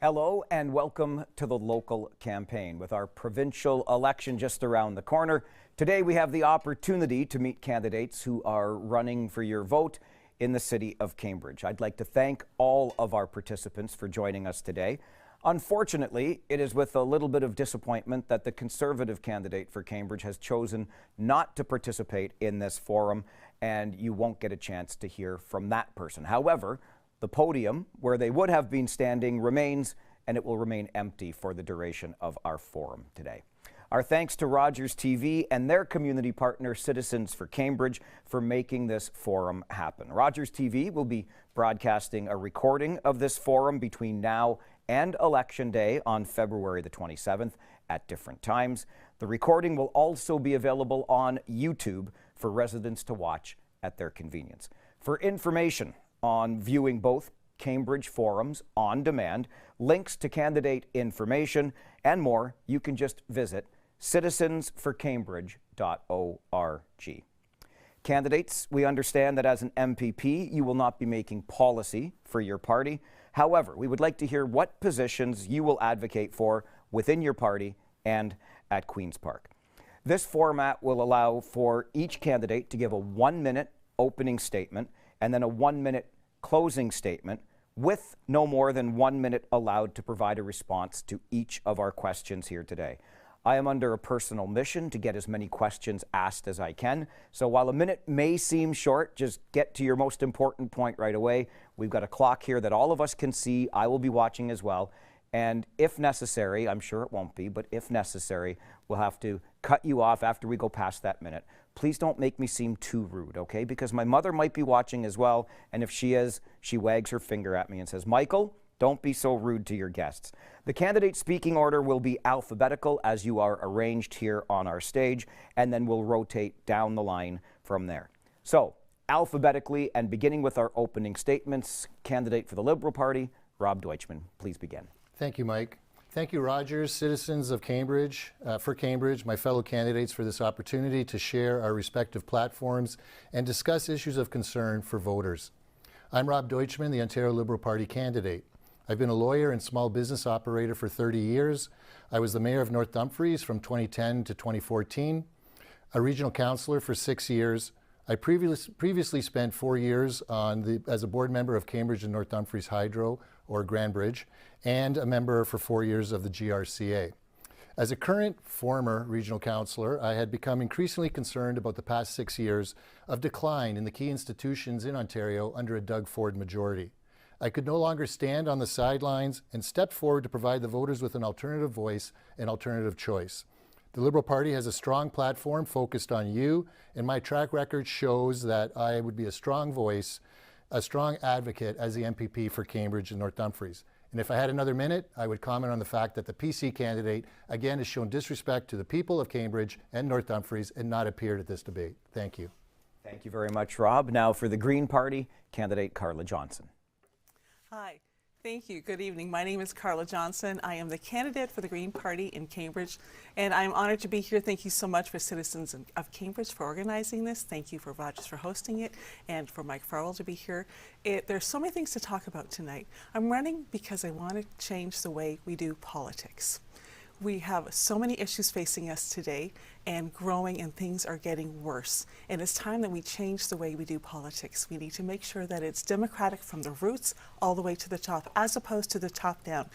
Hello and welcome to the local campaign. With our provincial election just around the corner, today we have the opportunity to meet candidates who are running for your vote in the city of Cambridge. I'd like to thank all of our participants for joining us today. Unfortunately, it is with a little bit of disappointment that the Conservative candidate for Cambridge has chosen not to participate in this forum, and you won't get a chance to hear from that person. However, the podium where they would have been standing remains, and it will remain empty for the duration of our forum today. Our thanks to Rogers TV and their community partner, Citizens for Cambridge, for making this forum happen. Rogers TV will be broadcasting a recording of this forum between now and Election Day on February the 27th at different times. The recording will also be available on YouTube for residents to watch at their convenience. For information on viewing both Cambridge forums on demand, links to candidate information, and more, you can just visit citizensforcambridge.org. Candidates, we understand that as an MPP, you will not be making policy for your party. However, we would like to hear what positions you will advocate for within your party and at Queen's Park. This format will allow for each candidate to give a 1-minute opening statement and then a 1-minute closing statement with no more than 1 minute allowed to provide a response to each of our questions here today. I am under a personal mission to get as many questions asked as I can. So while a minute may seem short, just get to your most important point right away. We've got a clock here that all of us can see. I will be watching as well. And if necessary, I'm sure it won't be, but if necessary, we'll have to cut you off after we go past that minute. Please don't make me seem too rude, okay? Because my mother might be watching as well, and if she is, she wags her finger at me and says, "Michael, don't be so rude to your guests." The candidate speaking order will be alphabetical as you are arranged here on our stage, and then we'll rotate down the line from there. So, alphabetically and beginning with our opening statements, candidate for the Liberal Party, Rob Deutschman, please begin. Thank you, Mike. Thank you, Rogers, citizens of Cambridge, for Cambridge, my fellow candidates, for this opportunity to share our respective platforms and discuss issues of concern for voters. I'm Rob Deutschman, the Ontario Liberal Party candidate. I've been a lawyer and small business operator for 30 years. I was the mayor of North Dumfries from 2010 to 2014, a regional councillor for 6 years. I previously spent 4 years as a board member of Cambridge and North Dumfries Hydro, or Grandbridge, and a member for 4 years of the GRCA. As a current former regional councillor, I had become increasingly concerned about the past 6 years of decline in the key institutions in Ontario under a Doug Ford majority. I could no longer stand on the sidelines and stepped forward to provide the voters with an alternative voice and alternative choice. The Liberal Party has a strong platform focused on you, and my track record shows that I would be a strong voice, a strong advocate as the MPP for Cambridge and North Dumfries. And if I had another minute, I would comment on the fact that the PC candidate, again, has shown disrespect to the people of Cambridge and North Dumfries and not appeared at this debate. Thank you. Thank you very much, Rob. Now for the Green Party, candidate Carla Johnson. Hi. Thank you. Good evening. My name is Carla Johnson. I am the candidate for the Green Party in Cambridge, and I'm honored to be here. Thank you so much for Citizens of Cambridge for organizing this. Thank you for Rogers for hosting it, and for Mike Farrell to be here. There's so many things to talk about tonight. I'm running because I want to change the way we do politics. We have so many issues facing us today and growing, and things are getting worse. And it's time that we change the way we do politics. We need to make sure that it's democratic from the roots all the way to the top, as opposed to the top down.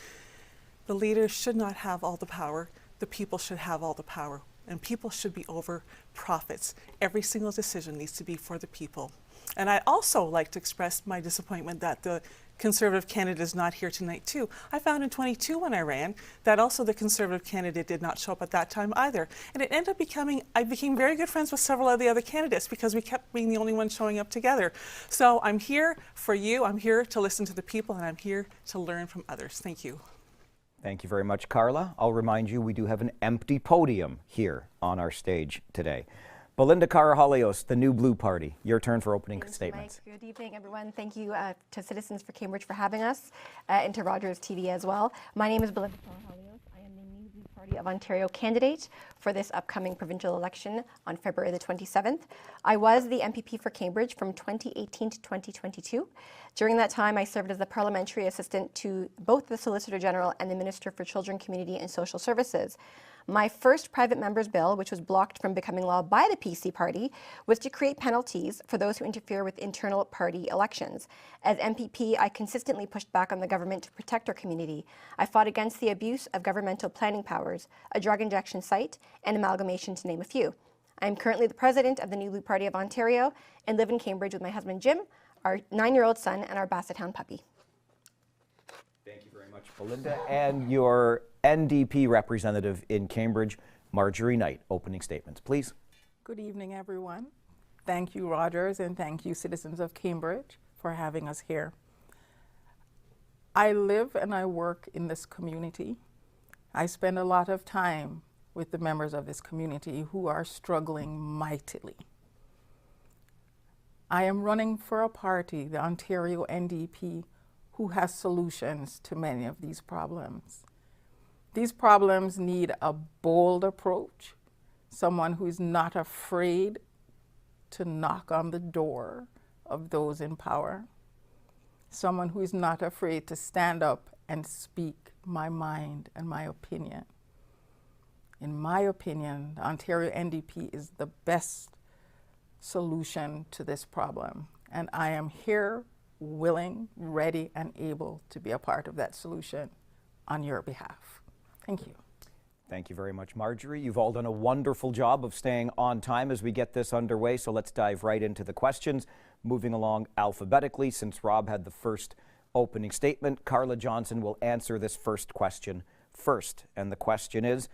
The leaders should not have all the power. The people should have all the power. And people should be over profits. Every single decision needs to be for the people. And I also like to express my disappointment that the Conservative candidate is not here tonight too. I found in 22 when I ran that also the Conservative candidate did not show up at that time either. And it ended up I became very good friends with several of the other candidates because we kept being the only ones showing up together. So I'm here for you. I'm here to listen to the people, and I'm here to learn from others. Thank you. Thank you very much, Carla. I'll remind you we do have an empty podium here on our stage today. Belinda Carajalios, the New Blue Party. Your turn for opening statements. Mike. Good evening, everyone. Thank you to Citizens for Cambridge for having us, and to Rogers TV as well. My name is Belinda Carajalios. I am the New Blue Party of Ontario candidate for this upcoming provincial election on February the 27th. I was the MPP for Cambridge from 2018 to 2022. During that time, I served as the parliamentary assistant to both the Solicitor General and the Minister for Children, Community and Social Services. My first private member's bill, which was blocked from becoming law by the PC party, was to create penalties for those who interfere with internal party elections. As MPP, I consistently pushed back on the government to protect our community. I fought against the abuse of governmental planning powers, a drug injection site, and amalgamation, to name a few. I am currently the president of the New Blue Party of Ontario and live in Cambridge with my husband Jim, our 9-year-old son, and our Basset Hound puppy. Thank you very much, Belinda. And your NDP representative in Cambridge, Marjorie Knight. Opening statements, please. Good evening, everyone. Thank you, Rogers, and thank you, citizens of Cambridge, for having us here. I live and I work in this community. I spend a lot of time with the members of this community who are struggling mightily. I am running for a party, the Ontario NDP, who has solutions to many of these problems. These problems need a bold approach, someone who is not afraid to knock on the door of those in power, someone who is not afraid to stand up and speak my mind and my opinion. In my opinion, the Ontario NDP is the best solution to this problem, and I am here willing, ready, and able to be a part of that solution on your behalf. Thank you. Thank you very much, Marjorie. You've all done a wonderful job of staying on time as we get this underway, so let's dive right into the questions. Moving along alphabetically, since Rob had the first opening statement, Carla Johnson will answer this first question first. And the question is,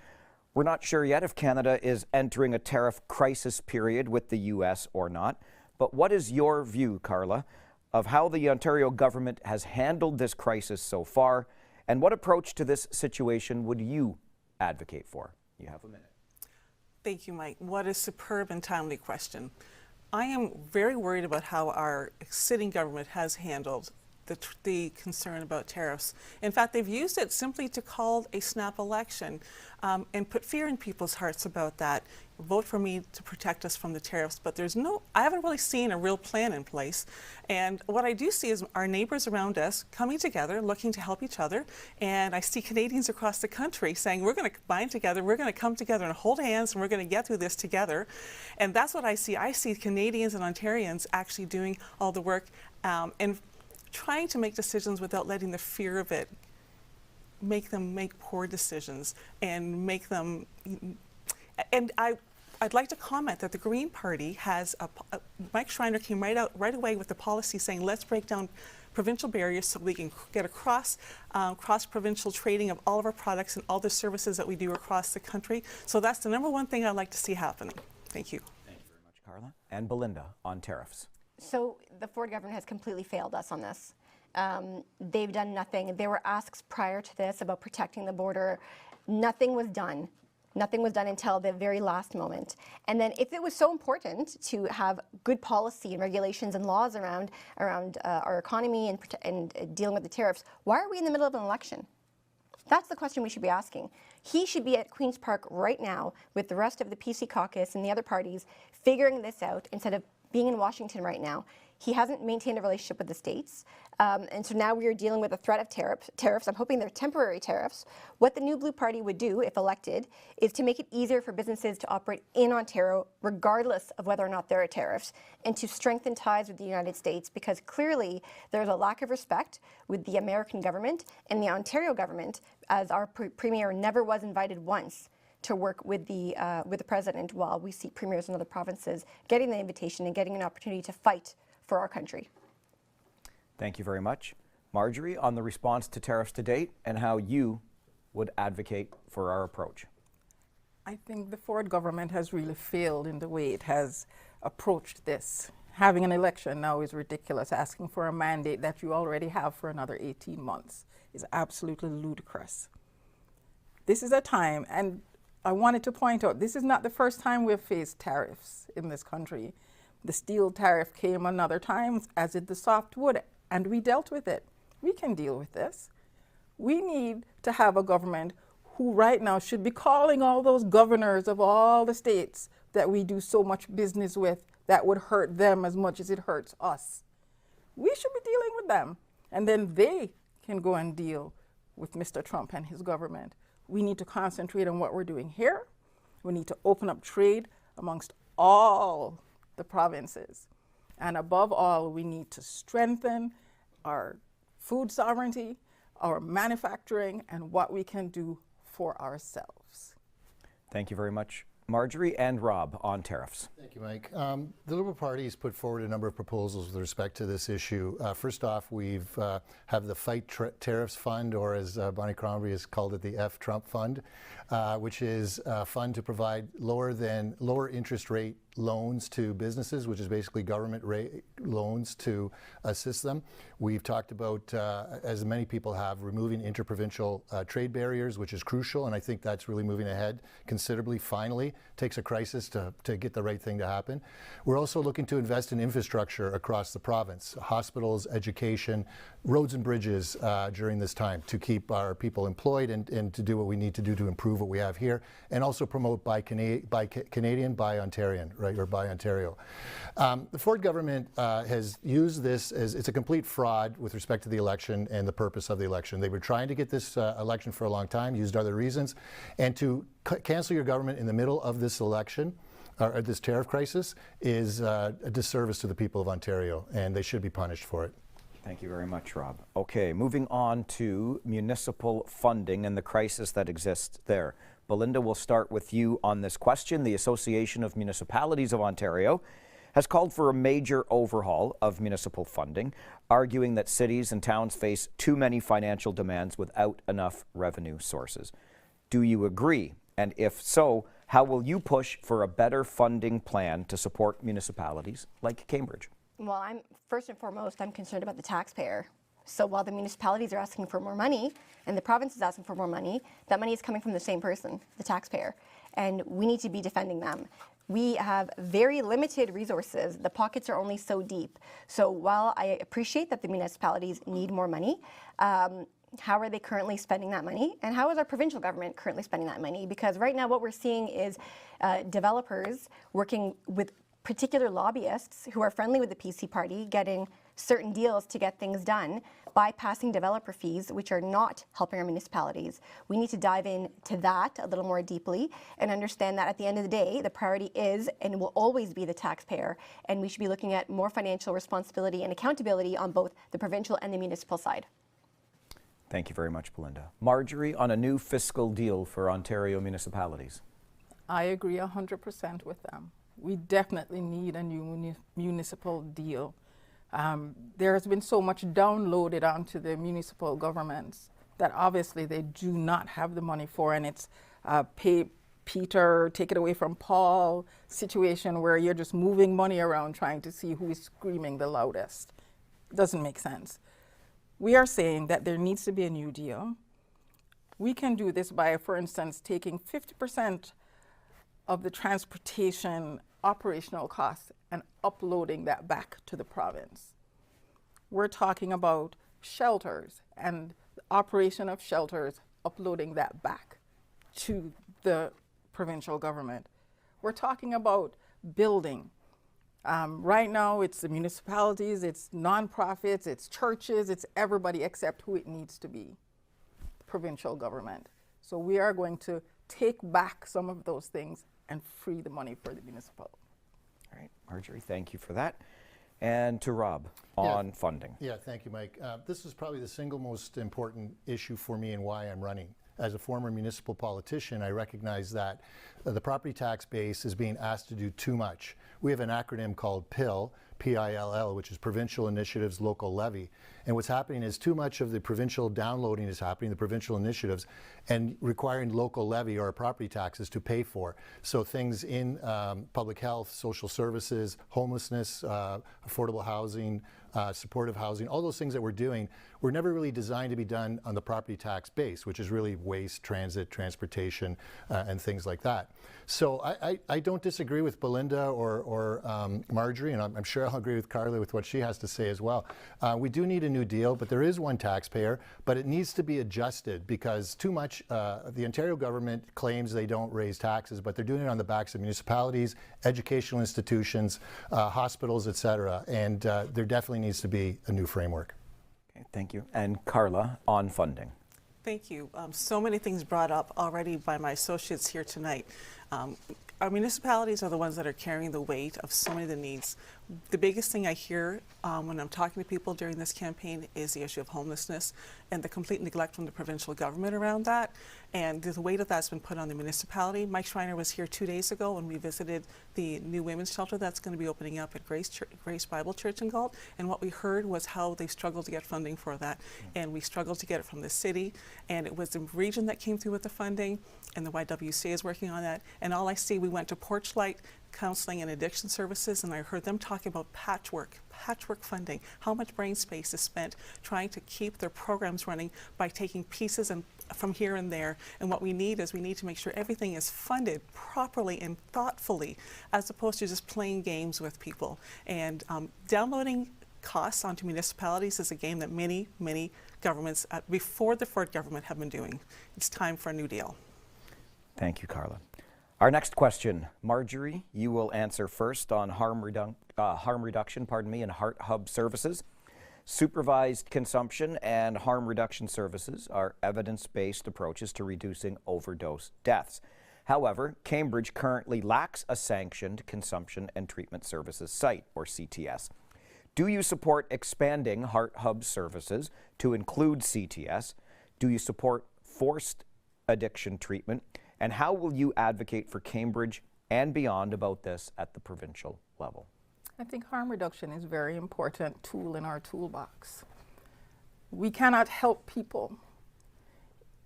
we're not sure yet if Canada is entering a tariff crisis period with the U.S. or not, but what is your view, Carla, of how the Ontario government has handled this crisis so far, and what approach to this situation would you advocate for? You have a minute. Thank you, Mike. What a superb and timely question. I am very worried about how our sitting government has handled the concern about tariffs. In fact, they've used it simply to call a snap election and put fear in people's hearts about that. Vote for me to protect us from the tariffs, but I haven't really seen a real plan in place. And what I do see is our neighbors around us coming together, looking to help each other. And I see Canadians across the country saying, we're going to bind together, we're going to come together and hold hands, and we're going to get through this together. And that's what I see. I see Canadians and Ontarians actually doing all the work and trying to make decisions without letting the fear of it make them make poor decisions and make them. And I'd like to comment that the Green Party has Mike Schreiner came right away with the policy saying, let's break down provincial barriers so we can get across cross-provincial trading of all of our products and all the services that we do across the country. So that's the number one thing I'd like to see happening. Thank you. Thank you very much, Carla. And Belinda on tariffs. So the Ford government has completely failed us on this. They've done nothing. There were asks prior to this about protecting the border. Nothing was done. Nothing was done until the very last moment. And then if it was so important to have good policy and regulations and laws around our economy and dealing with the tariffs, why are we in the middle of an election? That's the question we should be asking. He should be at Queen's Park right now with the rest of the PC caucus and the other parties figuring this out instead of being in Washington right now. He hasn't maintained a relationship with the states. And so now we are dealing with a threat of tariffs. I'm hoping they're temporary tariffs. What the New Blue Party would do, if elected, is to make it easier for businesses to operate in Ontario, regardless of whether or not there are tariffs, and to strengthen ties with the United States, because clearly there's a lack of respect with the American government and the Ontario government, as our premier never was invited once to work with the president, while we see premiers in other provinces getting the invitation and getting an opportunity to fight for our country. Thank you very much. Marjorie, on the response to tariffs to date and how you would advocate for our approach. I think the Ford government has really failed in the way it has approached this. Having an election now is ridiculous. Asking for a mandate that you already have for another 18 months is absolutely ludicrous. This is a time, and I wanted to point out, this is not the first time we've faced tariffs in this country. The steel tariff came another time, as did the softwood, and we dealt with it. We can deal with this. We need to have a government who right now should be calling all those governors of all the states that we do so much business with that would hurt them as much as it hurts us. We should be dealing with them. And then they can go and deal with Mr. Trump and his government. We need to concentrate on what we're doing here. We need to open up trade amongst all the provinces. And above all, we need to strengthen our food sovereignty, our manufacturing, and what we can do for ourselves. Thank you very much, Marjorie and Rob, on tariffs. Thank you, Mike. The Liberal Party has put forward a number of proposals with respect to this issue. First off, we've have the Fight Tariffs Fund, or as Bonnie Crombie has called it, the F Trump Fund, which is a fund to provide lower interest rate loans to businesses, which is basically government loans to assist them. We've talked about, as many people have, removing interprovincial trade barriers, which is crucial, and I think that's really moving ahead considerably. Finally, takes a crisis to get the right thing to happen. We're also looking to invest in infrastructure across the province, hospitals, education, roads and bridges during this time to keep our people employed and to do what we need to do to improve what we have here, and also promote Buy Canadian, Buy Ontarian, right, or Buy Ontario. The Ford government has used this as, it's a complete fraud with respect to the election and the purpose of the election. They were trying to get this election for a long time, used other reasons, and to cancel your government in the middle of this election, or this tariff crisis, is a disservice to the people of Ontario, and they should be punished for it. Thank you very much, Rob. Okay, moving on to municipal funding and the crisis that exists there. Belinda, we'll start with you on this question. The Association of Municipalities of Ontario has called for a major overhaul of municipal funding, arguing that cities and towns face too many financial demands without enough revenue sources. Do you agree? And if so, how will you push for a better funding plan to support municipalities like Cambridge? Well, first and foremost, I'm concerned about the taxpayer. So while the municipalities are asking for more money and the province is asking for more money, that money is coming from the same person, the taxpayer. And we need to be defending them. We have very limited resources. The pockets are only so deep. So while I appreciate that the municipalities need more money, how are they currently spending that money? And how is our provincial government currently spending that money? Because right now what we're seeing is developers working with particular lobbyists who are friendly with the PC party getting certain deals to get things done, bypassing developer fees, which are not helping our municipalities. We need to dive into that a little more deeply and understand that at the end of the day, the priority is and will always be the taxpayer, and we should be looking at more financial responsibility and accountability on both the provincial and the municipal side. Thank you very much, Belinda. Marjorie, on a new fiscal deal for Ontario municipalities. I agree 100% with them. We definitely need a new municipal deal. There has been so much downloaded onto the municipal governments that obviously they do not have the money for, and it's pay Peter, take it away from Paul situation where you're just moving money around trying to see who is screaming the loudest. It doesn't make sense. We are saying that there needs to be a new deal. We can do this by, for instance, taking 50% of the transportation operational costs and uploading that back to the province. We're talking about shelters and the operation of shelters, uploading that back to the provincial government. We're talking about building. Right now it's the municipalities, it's nonprofits, it's churches, it's everybody except who it needs to be, provincial government. So we are going to take back some of those things and free the money for the municipal. All right, Marjorie, thank you for that. And to Rob on funding. Yeah, thank you, Mike. This is probably the single most important issue for me and why I'm running. As a former municipal politician, I recognize that the property tax base is being asked to do too much. We have an acronym called PILL, P-I-L-L, which is Provincial Initiatives Local Levy. And what's happening is too much of the provincial downloading is happening, the provincial initiatives, and requiring local levy or property taxes to pay for. So things in public health, social services, homelessness, affordable housing, supportive housing, all those things that we're doing were never really designed to be done on the property tax base, which is really waste, transit, transportation, and things like that. So I don't disagree with Belinda or Marjorie, and I'm sure I'll agree with Carla with what she has to say as well. We do need a new deal, but there is one taxpayer, but it needs to be adjusted because too much, the Ontario government claims they don't raise taxes, but they're doing it on the backs of municipalities, educational institutions, hospitals, etc. And there definitely needs to be a new framework. Okay, thank you. And Carla, on funding. Thank you. So many things brought up already by my associates here tonight. Our municipalities are the ones that are carrying the weight of so many of the needs. The biggest thing I hear when I'm talking to people during this campaign is the issue of homelessness and the complete neglect from the provincial government around that. And the weight of that's been put on the municipality. Mike Schreiner was here 2 days ago when we visited the new women's shelter that's going to be opening up at Grace Bible Church in Galt. And what we heard was how they struggled to get funding for that. And we struggled to get it from the city. And it was the region that came through with the funding. And the YWCA is working on that. And all I see, we went to Porchlight Counseling and Addiction Services, and I heard them talking about patchwork funding, how much brain space is spent trying to keep their programs running by taking pieces and from here and there. And what we need to make sure everything is funded properly and thoughtfully, as opposed to just playing games with people. And downloading costs onto municipalities is a game that many governments before the Ford government have been doing. It's time for a new deal. Thank you, Carla. Our next question, Marjorie, you will answer first on harm reduction, and Heart Hub services. Supervised consumption and harm reduction services are evidence-based approaches to reducing overdose deaths. However, Cambridge currently lacks a sanctioned consumption and treatment services site, or CTS. Do you support expanding Heart Hub services to include CTS? Do you support forced addiction treatment? And how will you advocate for Cambridge and beyond about this at the provincial level? I think harm reduction is a very important tool in our toolbox. We cannot help people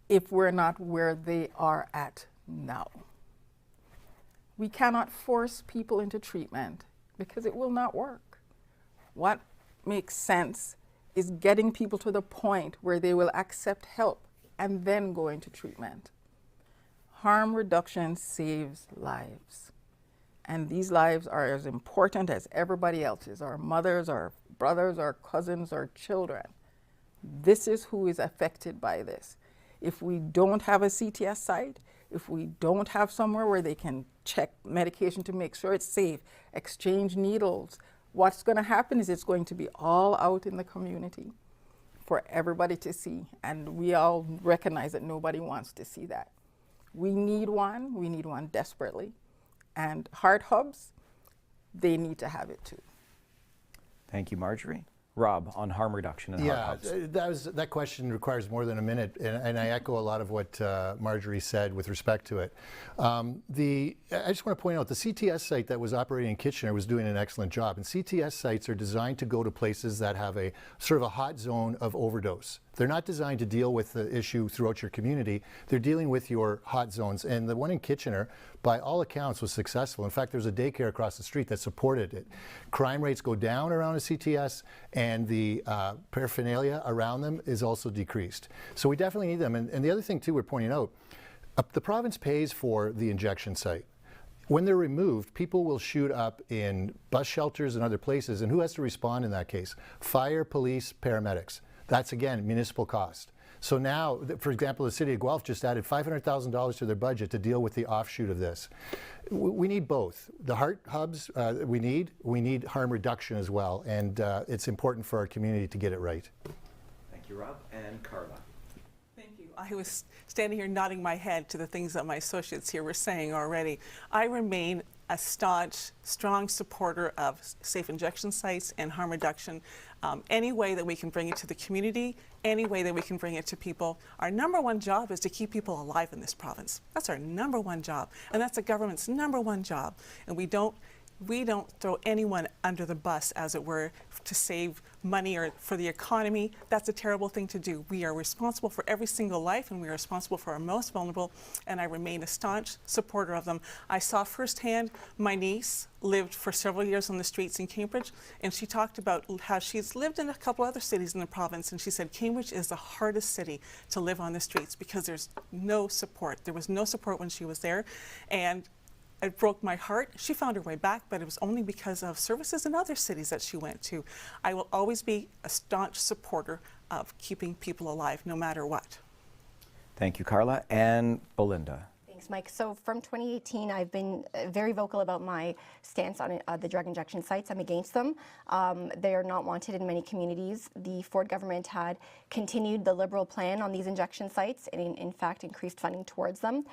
if we're not where they are at now. We cannot force people into treatment because it will not work. What makes sense is getting people to the point where they will accept help and then go into treatment. Harm reduction saves lives. And these lives are as important as everybody else's, our mothers, our brothers, our cousins, our children. This is who is affected by this. If we don't have a CTS site, if we don't have somewhere where they can check medication to make sure it's safe, exchange needles, what's going to happen is it's going to be all out in the community for everybody to see. And we all recognize that nobody wants to see that. We need one desperately. And Heart Hubs, they need to have it too. Thank you, Marjorie. Rob, on harm reduction and Heart Hubs. That question requires more than a minute, and I echo a lot of what Marjorie said with respect to it. I just want to point out the CTS site that was operating in Kitchener was doing an excellent job, and CTS sites are designed to go to places that have a sort of a hot zone of overdose. They're not designed to deal with the issue throughout your community. They're dealing with your hot zones. And the one in Kitchener, by all accounts, was successful. In fact, there's a daycare across the street that supported it. Crime rates go down around a CTS, and the paraphernalia around them is also decreased. So we definitely need them. And the other thing, too, we're pointing out, the province pays for the injection site. When they're removed, people will shoot up in bus shelters and other places. And who has to respond in that case? Fire, police, paramedics. That's, again, municipal cost. So now, for example, the City of Guelph just added $500,000 to their budget to deal with the offshoot of this. We need both. The Heart Hubs we need harm reduction as well, and it's important for our community to get it right. Thank you, Rob. And Carla. Thank you. I was standing here nodding my head to the things that my associates here were saying already. I remain a staunch, strong supporter of safe injection sites and harm reduction. Any way that we can bring it to the community, any way that we can bring it to people. Our number one job is to keep people alive in this province. That's our number one job, and that's the government's number one job. And we don't throw anyone under the bus, as it were, to save money or for the economy. That's a terrible thing to do. We are responsible for every single life, and we are responsible for our most vulnerable, and I remain a staunch supporter of them. I saw firsthand, my niece lived for several years on the streets in Cambridge, and she talked about how she's lived in a couple other cities in the province, and she said Cambridge is the hardest city to live on the streets because there's no support. There was no support when she was there, and it broke my heart. She found her way back, but it was only because of services in other cities that she went to. I will always be a staunch supporter of keeping people alive, no matter what. Thank you, Carla. And Belinda. Thanks, Mike. So from 2018, I've been very vocal about my stance on the drug injection sites. I'm against them. They are not wanted in many communities. The Ford government had continued the Liberal plan on these injection sites and in fact increased funding towards them.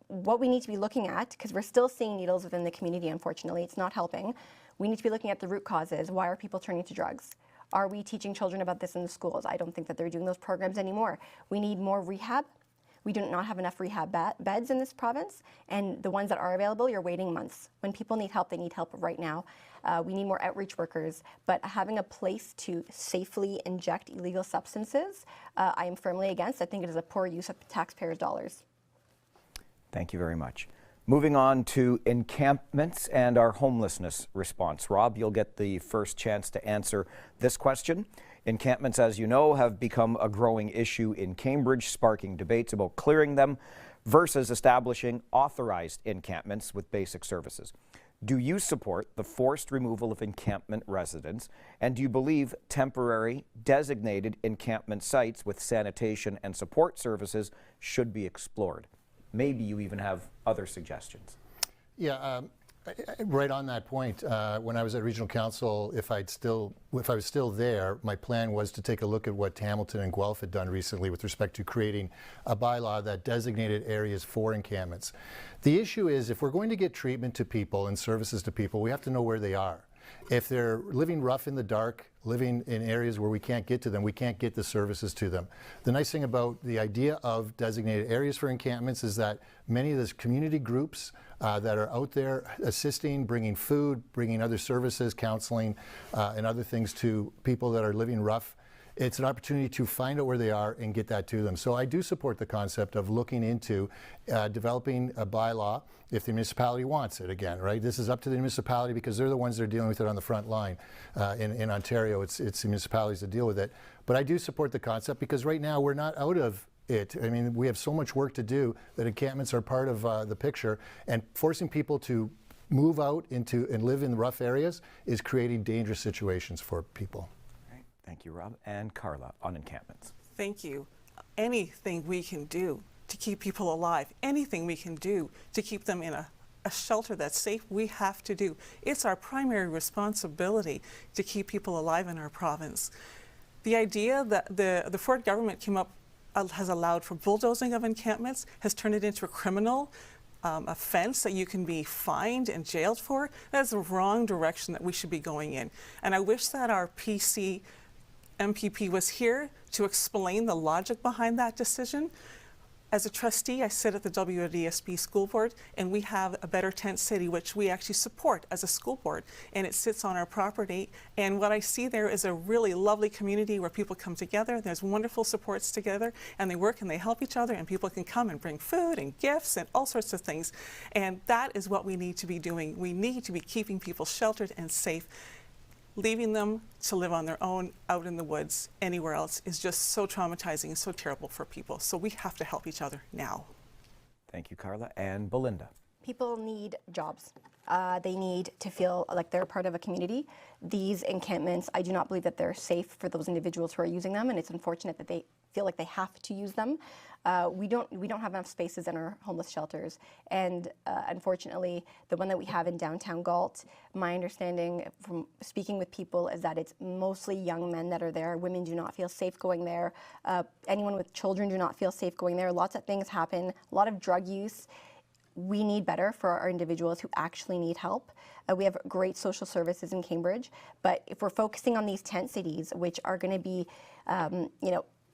What we need to be looking at, because we're still seeing needles within the community, unfortunately, it's not helping. We need to be looking at the root causes. Why are people turning to drugs? Are we teaching children about this in the schools? I don't think that they're doing those programs anymore. We need more rehab. We do not have enough rehab beds in this province, and the ones that are available, you're waiting months. When people need help, they need help right now. We need more outreach workers, but having a place to safely inject illegal substances, I am firmly against. I think it is a poor use of taxpayers' dollars. Thank you very much. Moving on to encampments and our homelessness response. Rob, you'll get the first chance to answer this question. Encampments, as you know, have become a growing issue in Cambridge, sparking debates about clearing them versus establishing authorized encampments with basic services. Do you support the forced removal of encampment residents, and do you believe temporary designated encampment sites with sanitation and support services should be explored? Maybe you even have other suggestions. Yeah, right on that point. When I was at Regional Council, if I was still there, my plan was to take a look at what Hamilton and Guelph had done recently with respect to creating a bylaw that designated areas for encampments. The issue is, if we're going to get treatment to people and services to people, we have to know where they are. If they're living rough in the dark, living in areas where we can't get to them, we can't get the services to them. The nice thing about the idea of designated areas for encampments is that many of those community groups that are out there assisting, bringing food, bringing other services, counseling, and other things to people that are living rough, it's an opportunity to find out where they are and get that to them. So I do support the concept of looking into developing a bylaw if the municipality wants it again, right? This is up to the municipality because they're the ones that are dealing with it on the front line. In Ontario, it's the municipalities that deal with it. But I do support the concept because right now we're not out of it. I mean, we have so much work to do that encampments are part of the picture, and forcing people to move out into and live in rough areas is creating dangerous situations for people. Thank you, Rob. And Carla, on encampments. Thank you. Anything we can do to keep people alive, anything we can do to keep them in a shelter that's safe, we have to do. It's our primary responsibility to keep people alive in our province. The idea that the Ford government came up has allowed for bulldozing of encampments, has turned it into a criminal offense that you can be fined and jailed for. That's the wrong direction that we should be going in. And I wish that our PC MPP was here to explain the logic behind that decision. As a trustee, I sit at the WDSB school board, and we have a Better Tent City, which we actually support as a school board, and it sits on our property. And what I see there is a really lovely community where people come together. There's wonderful supports together, and they work and they help each other, and people can come and bring food and gifts and all sorts of things. And that is what we need to be doing. We need to be keeping people sheltered and safe. Leaving them to live on their own out in the woods anywhere else is just so traumatizing and so terrible for people. So we have to help each other now. Thank you, Carla. And Belinda. People need jobs. They need to feel like they're part of a community. These encampments, I do not believe that they're safe for those individuals who are using them, and it's unfortunate that they feel like they have to use them. We don't have enough spaces in our homeless shelters, and unfortunately, the one that we have in downtown Galt, my understanding from speaking with people is that it's mostly young men that are there. Women do not feel safe going there. Anyone with children do not feel safe going there. Lots of things happen, a lot of drug use. We need better for our individuals who actually need help. We have great social services in Cambridge, but if we're focusing on these tent cities, which are going to be,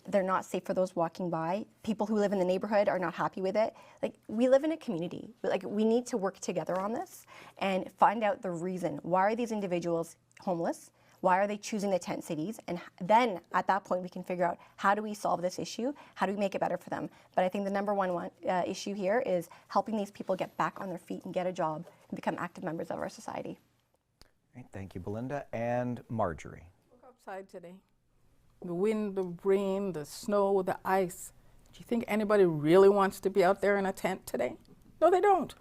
they're not safe for those walking by. People who live in the neighborhood are not happy with it. Like, we live in a community. Like, we need to work together on this and find out the reason. Why are these individuals homeless? Why are they choosing the tent cities? And then at that point, we can figure out, how do we solve this issue? How do we make it better for them? But I think the number one issue here is helping these people get back on their feet and get a job and become active members of our society. Right, thank you, Belinda. And Marjorie. Look outside today. The wind, the rain, the snow, the ice. Do you think anybody really wants to be out there in a tent today? No, they don't.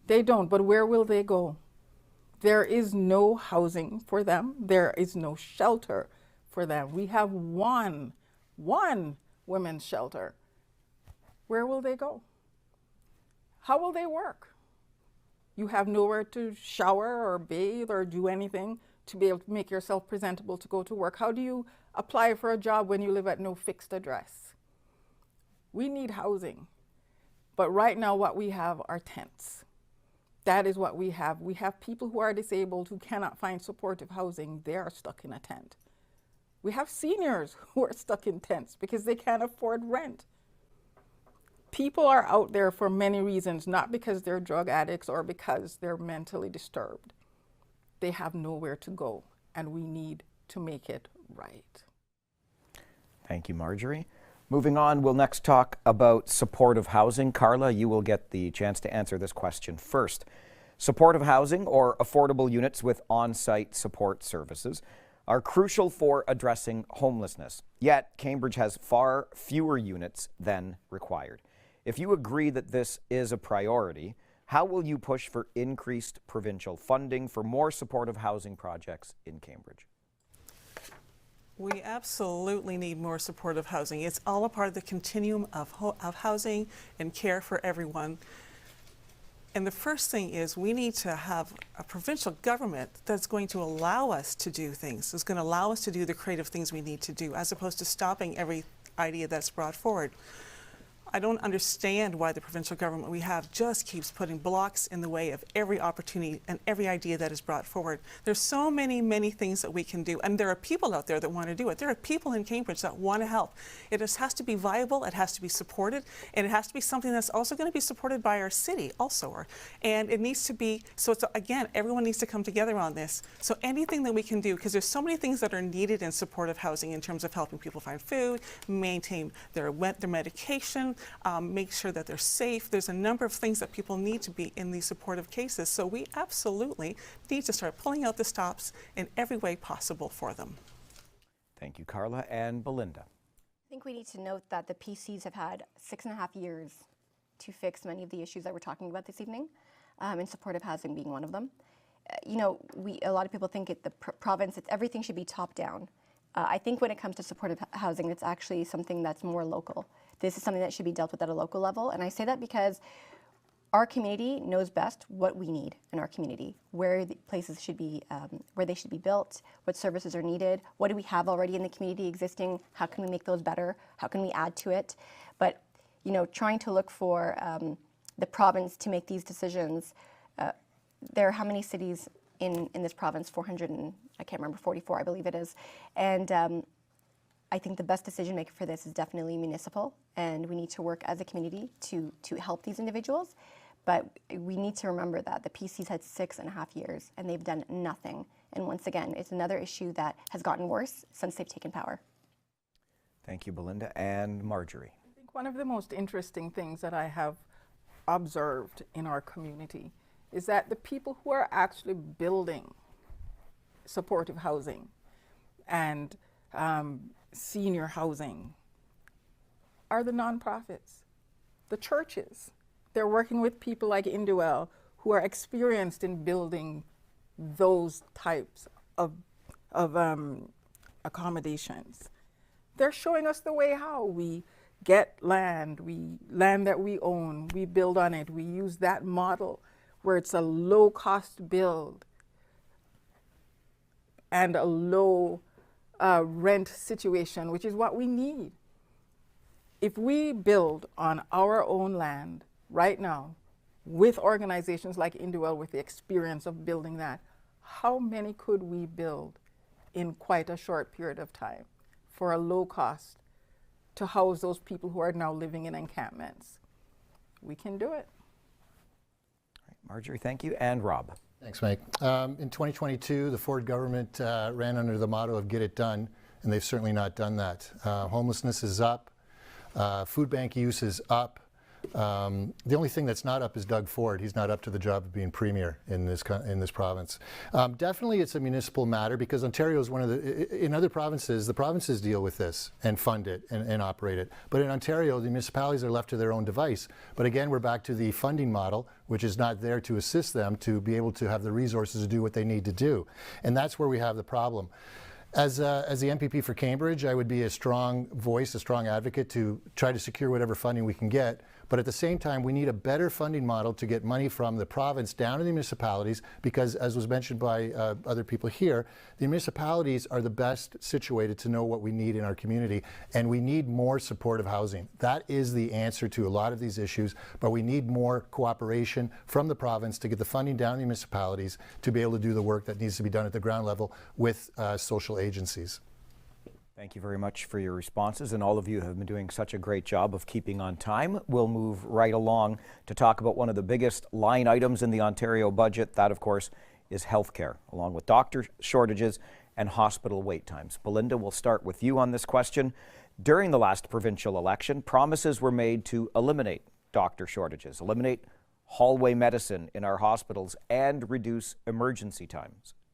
They don't, but where will they go? There is no housing for them. There is no shelter for them. We have one women's shelter. Where will they go? How will they work? You have nowhere to shower or bathe or do anything to be able to make yourself presentable to go to work. How do you apply for a job when you live at no fixed address? We need housing. But right now what we have are tents. That is what we have. We have people who are disabled who cannot find supportive housing. They are stuck in a tent. We have seniors who are stuck in tents because they can't afford rent. People are out there for many reasons, not because they're drug addicts or because they're mentally disturbed. They have nowhere to go, and we need to make it right. Thank you, Marjorie. Moving on, we'll next talk about supportive housing. Carla, you will get the chance to answer this question first. Supportive housing, or affordable units with on-site support services, are crucial for addressing homelessness. Yet, Cambridge has far fewer units than required. If you agree that this is a priority, how will you push for increased provincial funding for more supportive housing projects in Cambridge? We absolutely need more supportive housing. It's all a part of the continuum of housing and care for everyone. And the first thing is we need to have a provincial government that's going to allow us to do things, that's going to allow us to do the creative things we need to do, as opposed to stopping every idea that's brought forward. I don't understand why the provincial government we have just keeps putting blocks in the way of every opportunity and every idea that is brought forward. There's so many things that we can do, and there are people out there that want to do it. There are people in Cambridge that want to help. It just has to be viable, it has to be supported, and it has to be something that's also going to be supported by our city also. And it needs to be, so it's, again, everyone needs to come together on this. So anything that we can do, because there's so many things that are needed in supportive housing in terms of helping people find food, maintain their medication, make sure that they're safe. There's a number of things that people need to be in these supportive cases. So we absolutely need to start pulling out the stops in every way possible for them. Thank you, Carla. And Belinda. I think we need to note that the PCs have had 6.5 years to fix many of the issues that we're talking about this evening, and supportive housing being one of them. You know, a lot of people think the province, everything should be top down. I think when it comes to supportive housing, it's actually something that's more local. This is something that should be dealt with at a local level, and I say that because our community knows best what we need in our community, where the places should be, where they should be built, what services are needed, what do we have already in the community existing, how can we make those better, how can we add to it. But you know, trying to look for the province to make these decisions, there are how many cities in this province? 400 and I can't remember, 44 I believe it is. And I think the best decision maker for this is definitely municipal, and we need to work as a community to help these individuals. But we need to remember that the PC's had 6.5 years and they've done nothing. And once again, it's another issue that has gotten worse since they've taken power. Thank you, Belinda. And Marjorie. I think one of the most interesting things that I have observed in our community is that the people who are actually building supportive housing and senior housing are the nonprofits, the churches. They're working with people like Indwell who are experienced in building those types of accommodations. They're showing us the way how we get land that we own, we build on it, we use that model where it's a low cost build and a low rent situation, which is what we need. If we build on our own land right now with organizations like Indwell with the experience of building that, how many could we build in quite a short period of time for a low cost to house those people who are now living in encampments? We can do it. Marjorie, thank you. And Rob. Thanks, Mike. In 2022, the Ford government ran under the motto of get it done, and they've certainly not done that. Homelessness is up, food bank use is up, The only thing that's not up is Doug Ford. He's not up to the job of being premier in this province. Definitely it's a municipal matter because Ontario is one of in other provinces, the provinces deal with this and fund it and operate it. But in Ontario, the municipalities are left to their own device. But again, we're back to the funding model, which is not there to assist them to be able to have the resources to do what they need to do. And that's where we have the problem. As the MPP for Cambridge, I would be a strong voice, a strong advocate to try to secure whatever funding we can get. But at the same time, we need a better funding model to get money from the province down to the municipalities because, as was mentioned by other people here, the municipalities are the best situated to know what we need in our community, and we need more supportive housing. That is the answer to a lot of these issues, but we need more cooperation from the province to get the funding down to the municipalities to be able to do the work that needs to be done at the ground level with social agencies. Thank you very much for your responses, and all of you have been doing such a great job of keeping on time. We'll move right along to talk about one of the biggest line items in the Ontario budget. That, of course, is healthcare, along with doctor shortages and hospital wait times. Belinda, we'll start with you on this question. During the last provincial election, promises were made to eliminate doctor shortages, eliminate hallway medicine in our hospitals, and reduce emergency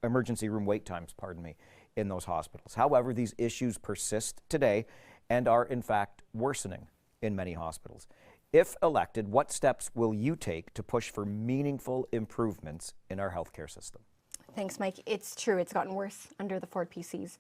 room wait times, in those hospitals. However, these issues persist today and are in fact worsening in many hospitals. If elected, what steps will you take to push for meaningful improvements in our healthcare system? Thanks, Mike. It's true. It's gotten worse under the Ford PCs.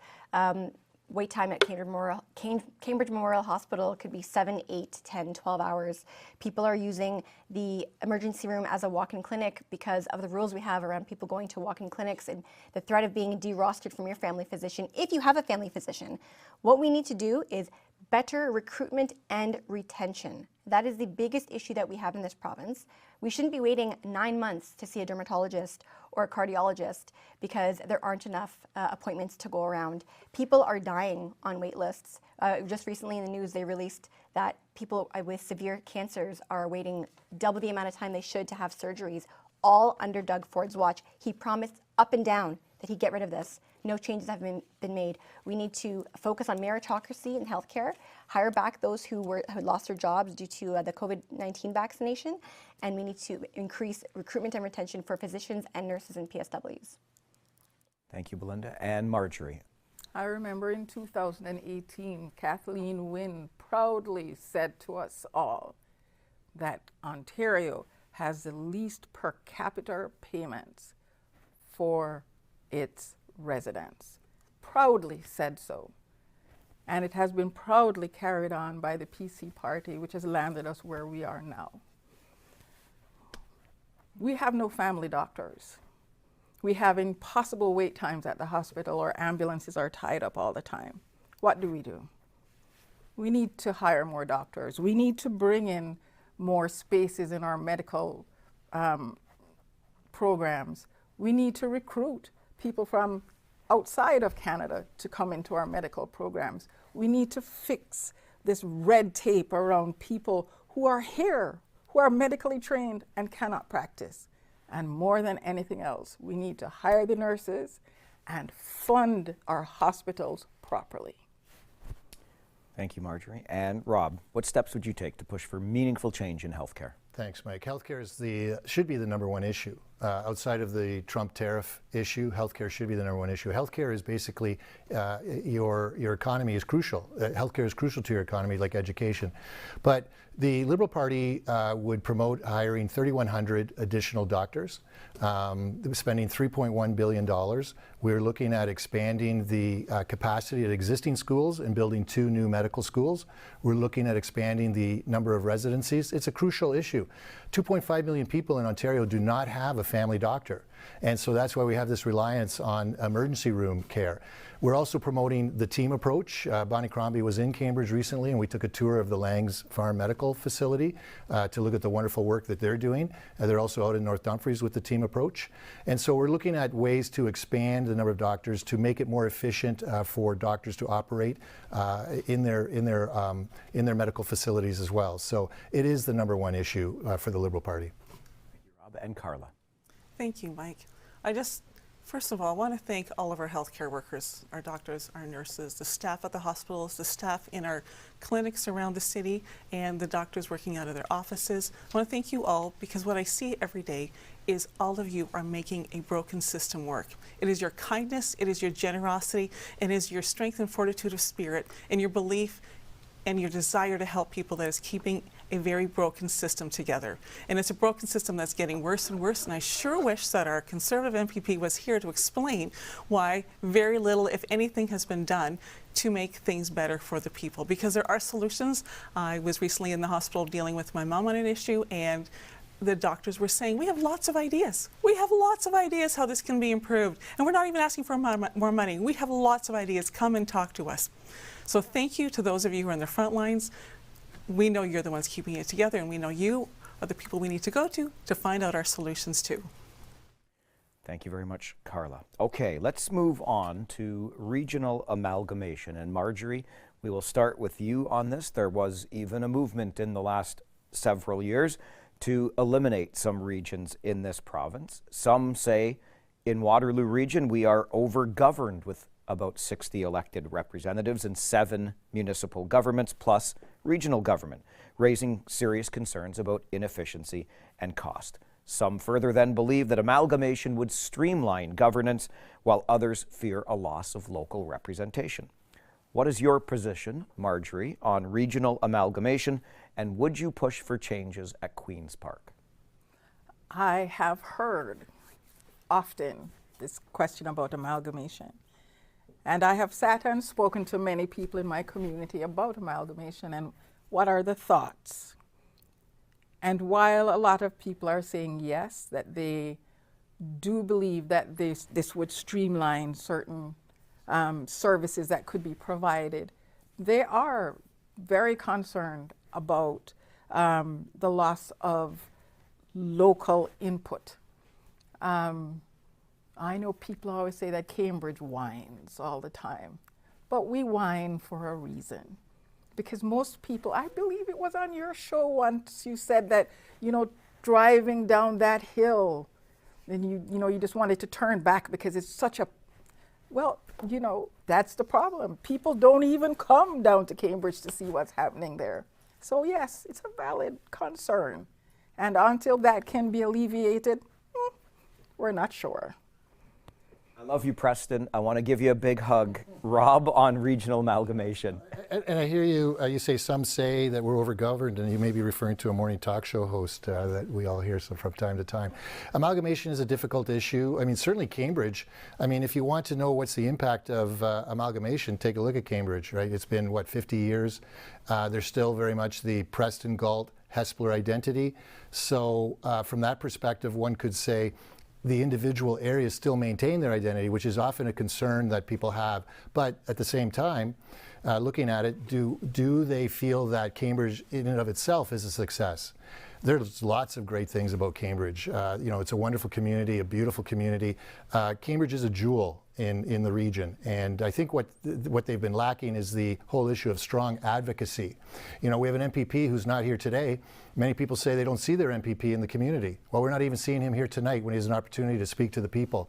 Wait time at Cambridge Memorial Hospital could be 7, 8, 10, 12 hours. People are using the emergency room as a walk-in clinic because of the rules we have around people going to walk-in clinics and the threat of being de-rostered from your family physician. If you have a family physician, what we need to do is better recruitment and retention. That is the biggest issue that we have in this province. We shouldn't be waiting 9 months to see a dermatologist or a cardiologist because there aren't enough appointments to go around. People are dying on wait lists. Just recently in the news, they released that people with severe cancers are waiting double the amount of time they should to have surgeries, all under Doug Ford's watch. He promised up and down that he'd get rid of this. No changes have been made. We need to focus on meritocracy in healthcare, hire back those who had lost their jobs due to the COVID-19 vaccination, and we need to increase recruitment and retention for physicians and nurses and PSWs. Thank you, Belinda. And Marjorie. I remember in 2018, Kathleen Wynne proudly said to us all that Ontario has the least per capita payments for its residents. Proudly said so. And it has been proudly carried on by the PC party, which has landed us where we are now. We have no family doctors. We have impossible wait times at the hospital, or ambulances are tied up all the time. What do? We need to hire more doctors. We need to bring in more spaces in our medical programs. We need to recruit people from outside of Canada to come into our medical programs. We need to fix this red tape around people who are here, who are medically trained and cannot practice. And more than anything else, we need to hire the nurses and fund our hospitals properly. Thank you, Marjorie. And Rob, what steps would you take to push for meaningful change in healthcare? Thanks, Mike. Healthcare should be the #1 issue. Outside of the Trump tariff issue, healthcare should be the #1 issue. Healthcare is basically your economy is crucial. Healthcare is crucial to your economy, like education. But the Liberal Party would promote hiring 3,100 additional doctors, spending $3.1 billion. We're looking at expanding the capacity at existing schools and building 2 new medical schools. We're looking at expanding the number of residencies. It's a crucial issue. 2.5 million people in Ontario do not have a family doctor. And so that's why we have this reliance on emergency room care. We're also promoting the team approach. Bonnie Crombie was in Cambridge recently, and we took a tour of the Langs Farm Medical Facility to look at the wonderful work that they're doing. They're also out in North Dumfries with the team approach. And so we're looking at ways to expand the number of doctors to make it more efficient for doctors to operate in their medical facilities as well. So it is the #1 issue for the Liberal Party. Thank you, Rob. And Carla. Thank you, Mike. First of all, I want to thank all of our healthcare workers, our doctors, our nurses, the staff at the hospitals, the staff in our clinics around the city, and the doctors working out of their offices. I want to thank you all because what I see every day is all of you are making a broken system work. It is your kindness, it is your generosity, it is your strength and fortitude of spirit, and your belief and your desire to help people that is keeping a very broken system together. And it's a broken system that's getting worse and worse, and I sure wish that our Conservative MPP was here to explain why very little, if anything, has been done to make things better for the people, because there are solutions. I was recently in the hospital dealing with my mom on an issue, and the doctors were saying, we have lots of ideas. We have lots of ideas how this can be improved. And we're not even asking for more money. We have lots of ideas. Come and talk to us. So thank you to those of you who are on the front lines. We know you're the ones keeping it together, and we know you are the people we need to go to find out our solutions too. Thank you very much, Carla. Okay, let's move on to regional amalgamation. And Marjorie, we will start with you on this. There was even a movement in the last several years to eliminate some regions in this province. Some say in Waterloo Region we are over-governed with about 60 elected representatives and 7 municipal governments plus regional government, raising serious concerns about inefficiency and cost. Some further then believe that amalgamation would streamline governance, while others fear a loss of local representation. What is your position, Marjorie, on regional amalgamation, and would you push for changes at Queen's Park? I have heard often this question about amalgamation. And I have sat and spoken to many people in my community about amalgamation and what are the thoughts. And while a lot of people are saying yes, that they do believe that this would streamline certain services that could be provided, they are very concerned about the loss of local input. I know people always say that Cambridge whines all the time, but we whine for a reason. Because most people, I believe it was on your show once, you said that, you know, driving down that hill, and you just wanted to turn back because it's such a, well, you know, that's the problem. People don't even come down to Cambridge to see what's happening there. So yes, it's a valid concern. And until that can be alleviated, we're not sure. I love you, Preston. I want to give you a big hug. Rob, on regional amalgamation. And I hear you, you say some say that we're overgoverned, and you may be referring to a morning talk show host that we all hear from time to time. Amalgamation is a difficult issue. I mean, certainly Cambridge. I mean, if you want to know what's the impact of amalgamation, take a look at Cambridge, right? It's been, what, 50 years? There's still very much the Preston, Galt, Hespeler identity. So from that perspective, one could say, the individual areas still maintain their identity, which is often a concern that people have. But at the same time, looking at it, do they feel that Cambridge in and of itself is a success? There's lots of great things about Cambridge. You know, it's a wonderful community, a beautiful community. Cambridge is a jewel in the region, and I think what they've been lacking is the whole issue of strong advocacy. You know, we have an MPP who's not here today. Many people say they don't see their MPP in the community. Well, we're not even seeing him here tonight when he has an opportunity to speak to the people.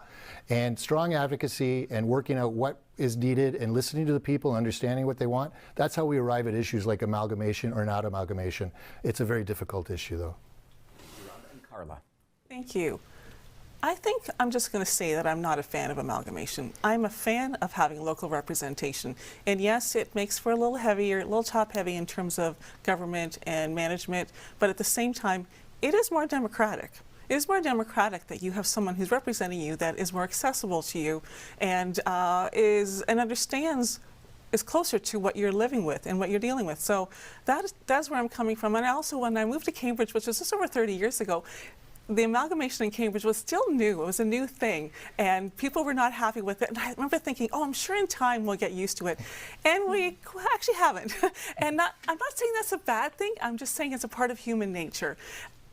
And strong advocacy and working out what is needed and listening to the people and understanding what they want, that's how we arrive at issues like amalgamation or not amalgamation. It's a very difficult issue, though. And Carla. Thank you. I think I'm just going to say that I'm not a fan of amalgamation. I'm a fan of having local representation. And yes, it makes for a little heavier, a little top heavy in terms of government and management, but at the same time, it is more democratic. It is more democratic that you have someone who's representing you that is more accessible to you and understands, is closer to what you're living with and what you're dealing with. So that's where I'm coming from. And also, when I moved to Cambridge, which was just over 30 years ago, the amalgamation in Cambridge was still new. It was a new thing, and people were not happy with it. And I remember thinking, oh, I'm sure in time we'll get used to it. And we actually haven't. And I'm not saying that's a bad thing. I'm just saying it's a part of human nature.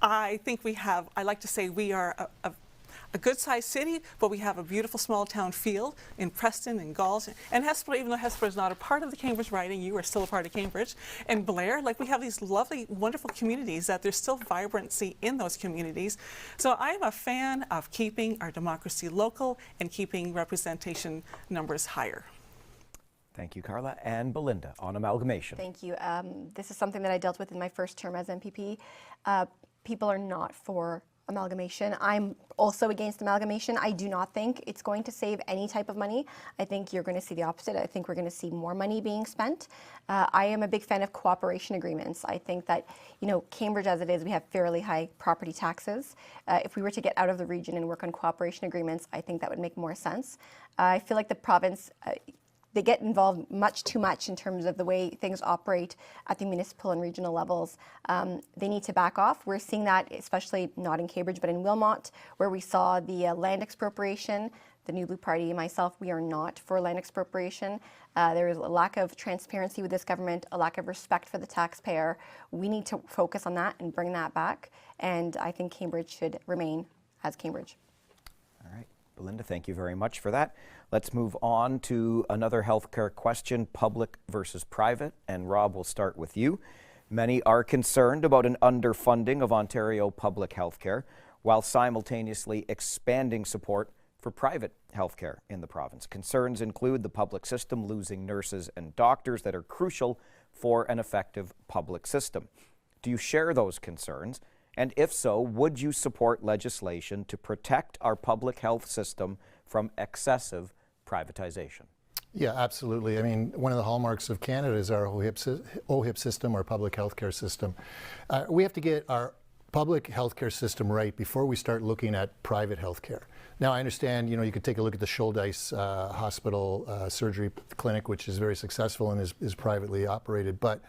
I think I like to say we are a a good-sized city, but we have a beautiful small-town feel in Preston and Galls. And Hespeler, even though Hespeler is not a part of the Cambridge riding, you are still a part of Cambridge. And Blair, like we have these lovely, wonderful communities that there's still vibrancy in those communities. So I'm a fan of keeping our democracy local and keeping representation numbers higher. Thank you, Carla. And Belinda on amalgamation. Thank you. This is something that I dealt with in my first term as MPP. People are not for amalgamation. I'm also against amalgamation. I do not think it's going to save any type of money. I think you're going to see the opposite. I think we're going to see more money being spent. I am a big fan of cooperation agreements. I think that, you know, Cambridge as it is, we have fairly high property taxes. If we were to get out of the region and work on cooperation agreements, I think that would make more sense. I feel like the province, they get involved much too much in terms of the way things operate at the municipal and regional levels. They need to back off. We're seeing that, especially not in Cambridge, but in Wilmot, where we saw the land expropriation. The New Blue Party and myself, we are not for land expropriation. There is a lack of transparency with this government, a lack of respect for the taxpayer. We need to focus on that and bring that back. And I think Cambridge should remain as Cambridge. All right. Belinda, thank you very much for that. Let's move on to another healthcare question, public versus private. And Rob, we'll start with you. Many are concerned about an underfunding of Ontario public healthcare while simultaneously expanding support for private healthcare in the province. Concerns include the public system losing nurses and doctors that are crucial for an effective public system. Do you share those concerns? And if so, would you support legislation to protect our public health system from excessive privatization? Yeah, absolutely. I mean, one of the hallmarks of Canada is our OHIP system, our public healthcare system. We have to get our public healthcare system right before we start looking at private healthcare. Now, I understand, you know, you could take a look at the Shouldice Hospital surgery clinic, which is very successful and is privately operated. But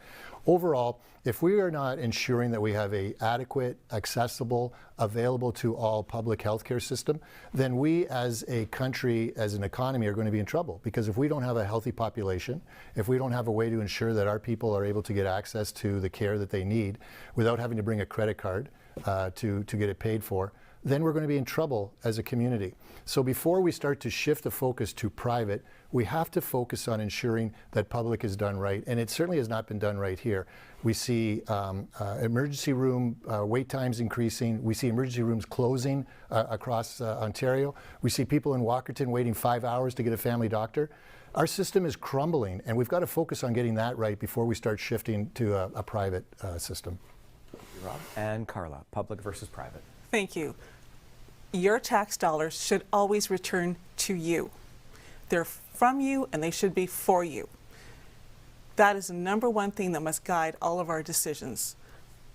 overall, if we are not ensuring that we have a adequate, accessible, available to all public healthcare system, then we as a country, as an economy, are going to be in trouble. Because if we don't have a healthy population, if we don't have a way to ensure that our people are able to get access to the care that they need without having to bring a credit card to get it paid for, then we're going to be in trouble as a community. So before we start to shift the focus to private, we have to focus on ensuring that public is done right, and it certainly has not been done right here. We see emergency room wait times increasing. We see emergency rooms closing across Ontario. We see people in Walkerton waiting 5 hours to get a family doctor. Our system is crumbling, and we've got to focus on getting that right before we start shifting to a private system. Thank you, Rob. And Carla, public versus private. Thank you. Your tax dollars should always return to you. They're from you and they should be for you. That is the number one thing that must guide all of our decisions.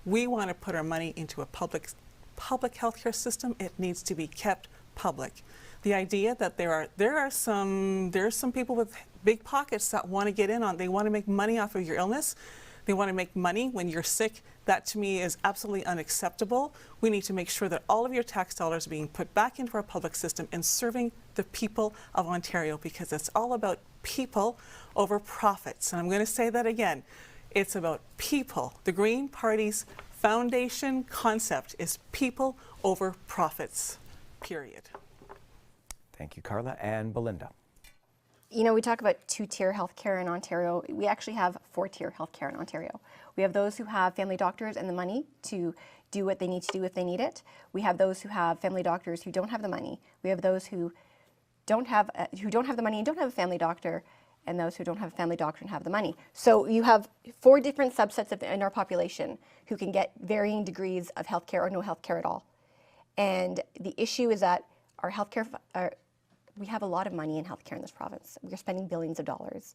We want to put our money into a public healthcare system. It needs to be kept public. The idea that there are some people with big pockets that want to get in on, they want to make money off of your illness. They want to make money when you're sick. That to me is absolutely unacceptable. We need to make sure that all of your tax dollars are being put back into our public system and serving the people of Ontario, because it's all about people over profits. And I'm going to say that again. It's about people. The Green Party's foundation concept is people over profits, period. Thank you, Carla. And Belinda. You know, we talk about two-tier healthcare in Ontario. We actually have four-tier healthcare in Ontario. We have those who have family doctors and the money to do what they need to do if they need it. We have those who have family doctors who don't have the money. We have those who don't have the money and don't have a family doctor, and those who don't have a family doctor and have the money. So you have four different subsets in our population who can get varying degrees of healthcare or no healthcare at all. And the issue is that our healthcare, we have a lot of money in healthcare in this province. We're spending billions of dollars.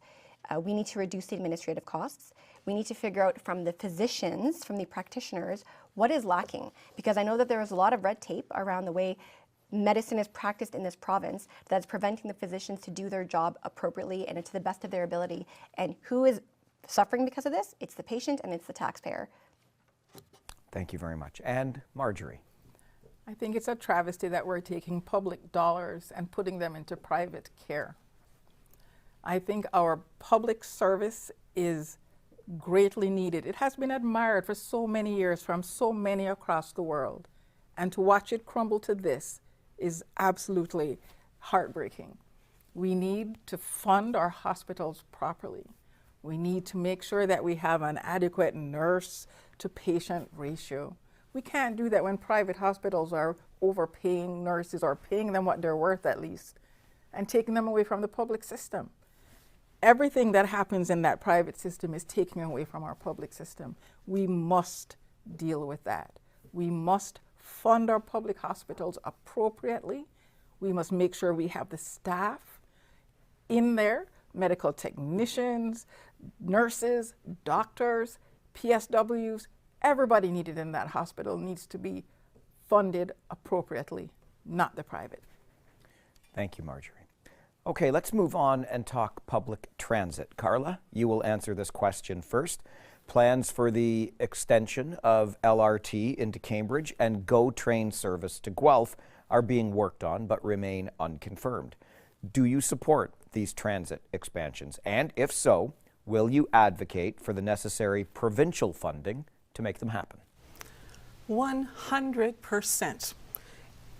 We need to reduce the administrative costs. We need to figure out from the physicians, from the practitioners, what is lacking. Because I know that there is a lot of red tape around the way medicine is practiced in this province that's preventing the physicians to do their job appropriately and to the best of their ability. And who is suffering because of this? It's the patient and it's the taxpayer. Thank you very much. And Marjorie. I think it's a travesty that we're taking public dollars and putting them into private care. I think our public service is greatly needed. It has been admired for so many years from so many across the world. And to watch it crumble to this is absolutely heartbreaking. We need to fund our hospitals properly. We need to make sure that we have an adequate nurse to patient ratio. We can't do that when private hospitals are overpaying nurses or paying them what they're worth at least and taking them away from the public system. Everything that happens in that private system is taken away from our public system. We must deal with that. We must fund our public hospitals appropriately. We must make sure we have the staff in there, medical technicians, nurses, doctors, PSWs. Everybody needed in that hospital needs to be funded appropriately, not the private. Thank you, Marjorie. Okay, let's move on and talk public transit. Carla, you will answer this question first. Plans for the extension of LRT into Cambridge and GO train service to Guelph are being worked on but remain unconfirmed. Do you support these transit expansions? And if so, will you advocate for the necessary provincial funding to make them happen? 100%.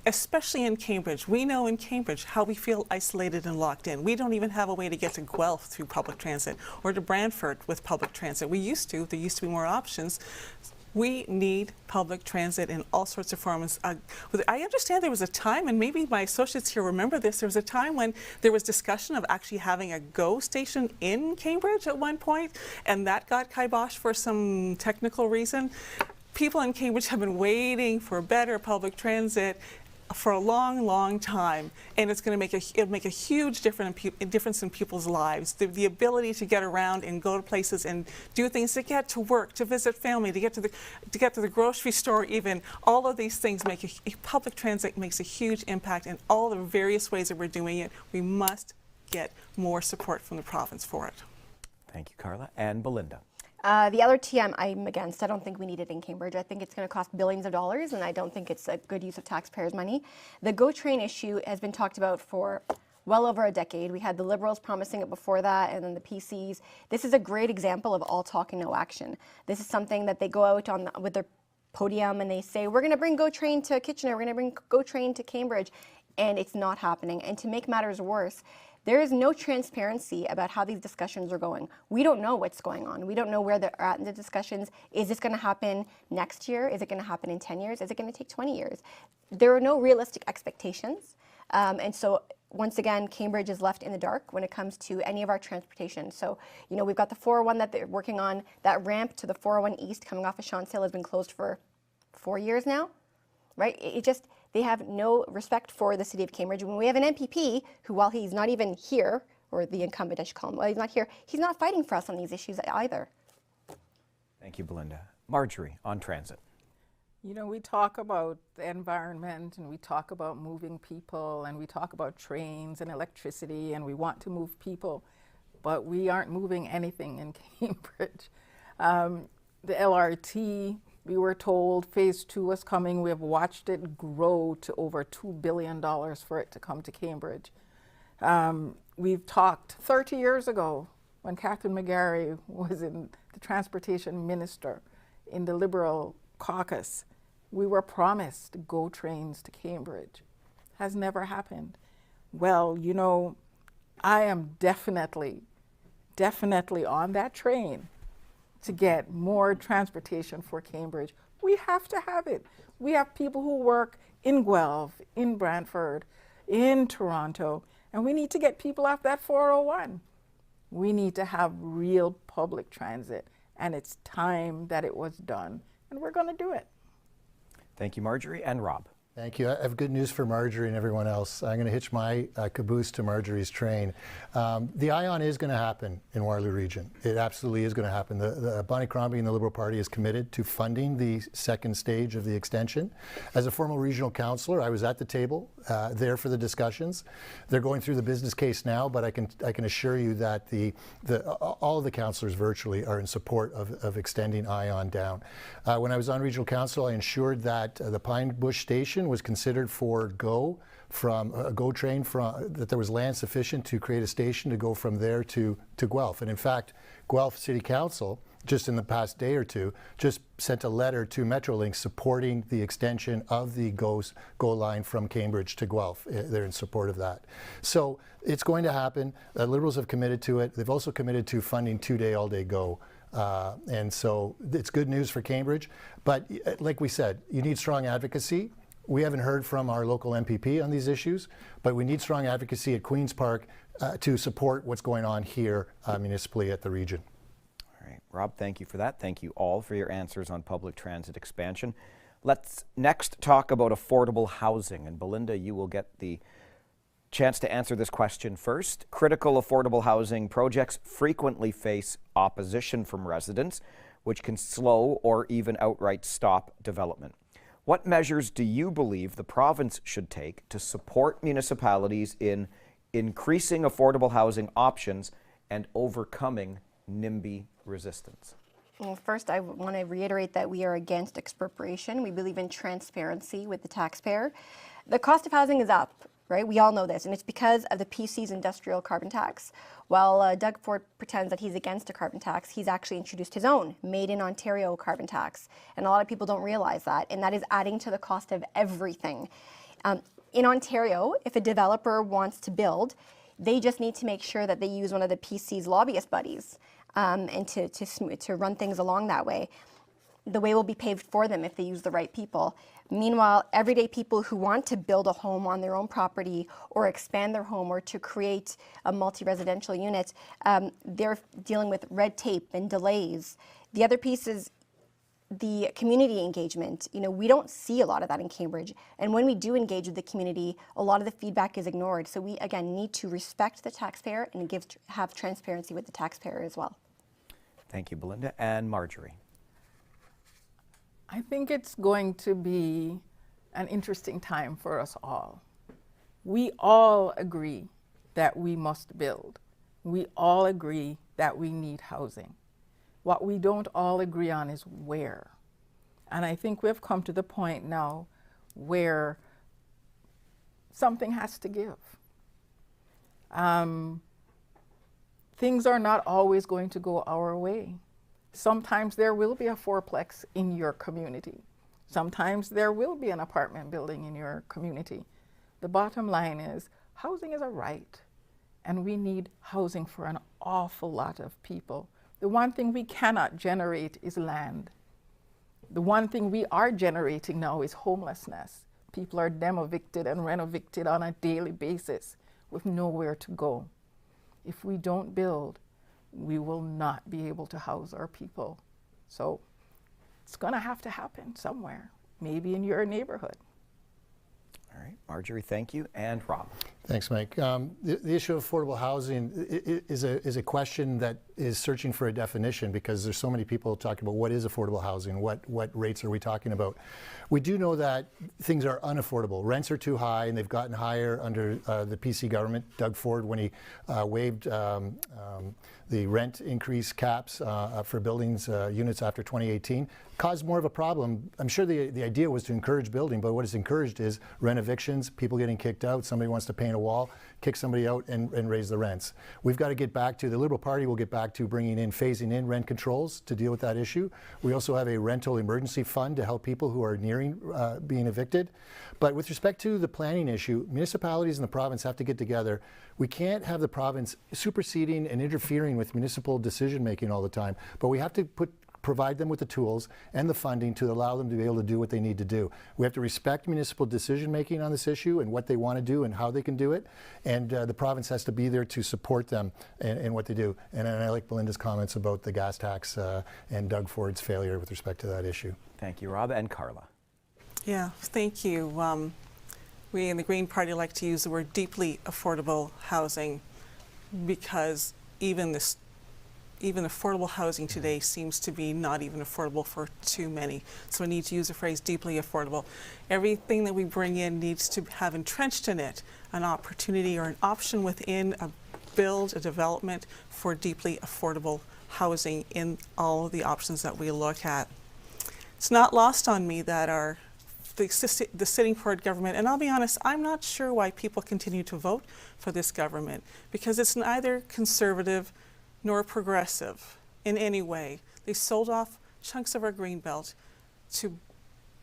Especially in Cambridge. We know in Cambridge how we feel isolated and locked in. We don't even have a way to get to Guelph through public transit or to Brantford with public transit. There used to be more options. We need public transit in all sorts of forms. I understand there was a time, and maybe my associates here remember this, there was a time when there was discussion of actually having a GO station in Cambridge at one point, and that got kiboshed for some technical reason. People in Cambridge have been waiting for better public transit for a long, long time, and it's going to make a huge difference in people's lives. The ability to get around and go to places and do things, to get to work, to visit family, to get to the grocery store, even all of these things public transit makes a huge impact in all the various ways that we're doing it. We must get more support from the province for it. Thank you, Carla. And Belinda. The LRT, I'm against. I don't think we need it in Cambridge. I think it's going to cost billions of dollars, and I don't think it's a good use of taxpayers' money. The GO train issue has been talked about for well over a decade. We had the Liberals promising it before that, and then the PCs. This is a great example of all talk and no action. This is something that they go out on with their podium and they say, we're going to bring GO train to Kitchener, we're going to bring GO train to Cambridge, and it's not happening. And to make matters worse, there is no transparency about how these discussions are going. We don't know what's going on. We don't know where they're at in the discussions. Is this going to happen next year? Is it going to happen in 10 years? Is it going to take 20 years? There are no realistic expectations. And so once again, Cambridge is left in the dark when it comes to any of our transportation. So, we've got the 401 that they're working on. That ramp to the 401 East coming off of Shawns Hill has been closed for 4 years now, right? They have no respect for the city of Cambridge. When we have an MPP who, while he's not even here, or the incumbent, I should call him, while he's not here, he's not fighting for us on these issues either. Thank you, Belinda. Marjorie, on transit. We talk about the environment, and we talk about moving people, and we talk about trains and electricity, and we want to move people, but we aren't moving anything in Cambridge. The LRT, we were told phase 2 was coming. We have watched it grow to over $2 billion for it to come to Cambridge. We've talked 30 years ago when Catherine McGarry was the transportation minister in the Liberal caucus. We were promised GO trains to Cambridge. Has never happened. Well, I am definitely on that train to get more transportation for Cambridge. We have to have it. We have people who work in Guelph, in Brantford, in Toronto, and we need to get people off that 401. We need to have real public transit, and it's time that it was done, and we're going to do it. Thank you, Marjorie. And Rob. Thank you. I have good news for Marjorie and everyone else. I'm going to hitch my caboose to Marjorie's train. The ION is going to happen in Waterloo Region. It absolutely is going to happen. The Bonnie Crombie and the Liberal Party is committed to funding the second stage of the extension. As a former regional councillor, I was at the table there for the discussions. They're going through the business case now, but I can assure you that all of the councillors virtually are in support of extending ION down. When I was on regional council, I ensured that the Pine Bush Station was considered for GO from a GO train, that there was land sufficient to create a station to go from there to Guelph. And in fact, Guelph City Council just in the past day or two, just sent a letter to Metrolink supporting the extension of the GO line from Cambridge to Guelph. They're in support of that. So it's going to happen. Liberals have committed to it. They've also committed to funding 2-day, all-day GO. And so it's good news for Cambridge. But like we said, you need strong advocacy. We haven't heard from our local MPP on these issues, but we need strong advocacy at Queen's Park to support what's going on here municipally at the region. All right, Rob, thank you for that. Thank you all for your answers on public transit expansion. Let's next talk about affordable housing. And Belinda, you will get the chance to answer this question first. Critical affordable housing projects frequently face opposition from residents, which can slow or even outright stop development. What measures do you believe the province should take to support municipalities in increasing affordable housing options and overcoming NIMBY resistance? Well, first, I want to reiterate that we are against expropriation. We believe in transparency with the taxpayer. The cost of housing is up, right? We all know this, and it's because of the PC's industrial carbon tax. While Doug Ford pretends that he's against a carbon tax, he's actually introduced his own Made in Ontario carbon tax. And a lot of people don't realize that, and that is adding to the cost of everything. In Ontario, if a developer wants to build, they just need to make sure that they use one of the PC's lobbyist buddies and to run things along that way. The way will be paved for them if they use the right people. Meanwhile, everyday people who want to build a home on their own property or expand their home or to create a multi-residential unit, they're dealing with red tape and delays. The other piece is the community engagement. You know, we don't see a lot of that in Cambridge. And when we do engage with the community, a lot of the feedback is ignored. So we, again, need to respect the taxpayer and have transparency with the taxpayer as well. Thank you, Belinda. And Marjorie. I think it's going to be an interesting time for us all. We all agree that we must build. We all agree that we need housing. What we don't all agree on is where. And I think we've come to the point now where something has to give. Things are not always going to go our way. Sometimes there will be a fourplex in your community. Sometimes there will be an apartment building in your community. The bottom line is housing is a right, and we need housing for an awful lot of people. The one thing we cannot generate is land. The one thing we are generating now is homelessness. People are demo-evicted and reno-evicted on a daily basis with nowhere to go. If we don't build, we will not be able to house our people. So it's going to have to happen somewhere, maybe in your neighborhood. All right, Marjorie, thank you. And Rob. Thanks, Mike. The issue of affordable housing is a question that is searching for a definition because there's so many people talking about what is affordable housing, what rates are we talking about. We do know that things are unaffordable. Rents are too high, and they've gotten higher under the PC government. Doug Ford, when he waived the rent increase caps for buildings, units after 2018, caused more of a problem. I'm sure the idea was to encourage building, but what is encouraged is rent evictions, people getting kicked out, somebody wants to paint a wall, kick somebody out and raise the rents. We've got to get back to, the Liberal Party will get back to phasing in rent controls to deal with that issue. We also have a rental emergency fund to help people who are nearing being evicted. But with respect to the planning issue, municipalities in the province have to get together. We can't have the province superseding and interfering with municipal decision making all the time, but we have to provide them with the tools and the funding to allow them to be able to do what they need to do. We have to respect municipal decision making on this issue and what they want to do and how they can do it, and the province has to be there to support them in what they do. And I like Belinda's comments about the gas tax and Doug Ford's failure with respect to that issue. Thank you, Rob. And Carla. Yeah, thank you. We in the Green Party like to use the word deeply affordable housing because even affordable housing today seems to be not even affordable for too many. So we need to use the phrase deeply affordable. Everything that we bring in needs to have entrenched in it an opportunity or an option within a development for deeply affordable housing in all of the options that we look at. It's not lost on me that the sitting Ford government, and I'll be honest, I'm not sure why people continue to vote for this government because it's neither conservative nor progressive in any way. They sold off chunks of our greenbelt to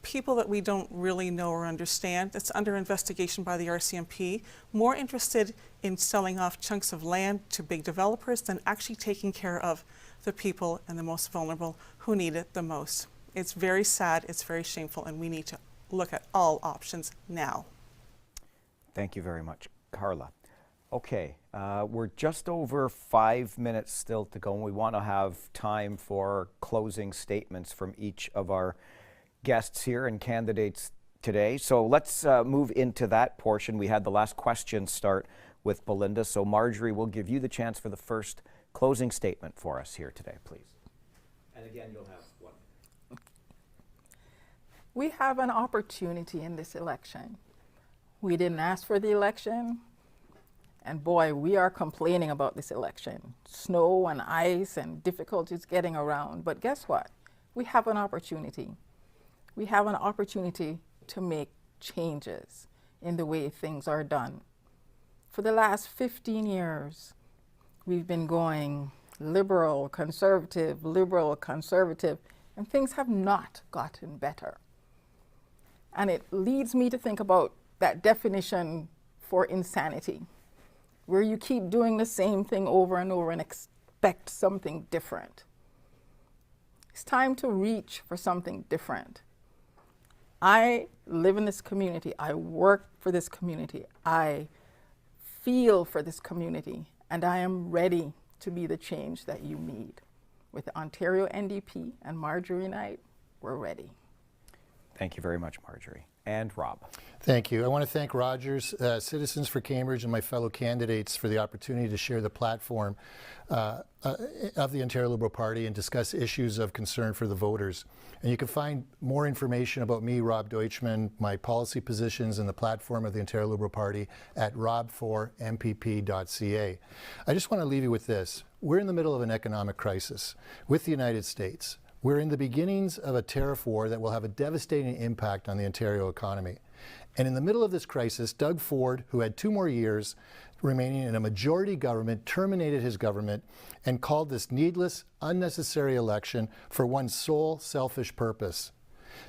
people that we don't really know or understand. That's under investigation by the RCMP, more interested in selling off chunks of land to big developers than actually taking care of the people and the most vulnerable who need it the most. It's very sad, it's very shameful, and we need to look at all options now. Thank you very much, Carla. Okay, we're just over 5 minutes still to go, and we want to have time for closing statements from each of our guests here and candidates today. So let's move into that portion. We had the last question start with Belinda. So Marjorie, will give you the chance for the first closing statement for us here today, please. And again, you'll have one. We have an opportunity in this election. We didn't ask for the election, and boy, we are complaining about this election. Snow and ice and difficulties getting around, but guess what? We have an opportunity. We have an opportunity to make changes in the way things are done. For the last 15 years, we've been going liberal, conservative, and things have not gotten better. And it leads me to think about that definition for insanity, where you keep doing the same thing over and over and expect something different. It's time to reach for something different. I live in this community. I work for this community. I feel for this community, and I am ready to be the change that you need. With the Ontario NDP and Marjorie Knight, we're ready. Thank you very much, Marjorie. And Rob. Thank you. I want to thank Rogers, Citizens for Cambridge, and my fellow candidates for the opportunity to share the platform of the Ontario Liberal Party and discuss issues of concern for the voters. And you can find more information about me, Rob Deutschman, my policy positions, and the platform of the Ontario Liberal Party at rob4mpp.ca. I just want to leave you with this. We're in the middle of an economic crisis with the United States. We're in the beginnings of a tariff war that will have a devastating impact on the Ontario economy. And in the middle of this crisis, Doug Ford, who had 2 more years remaining in a majority government, terminated his government and called this needless, unnecessary election for one sole selfish purpose: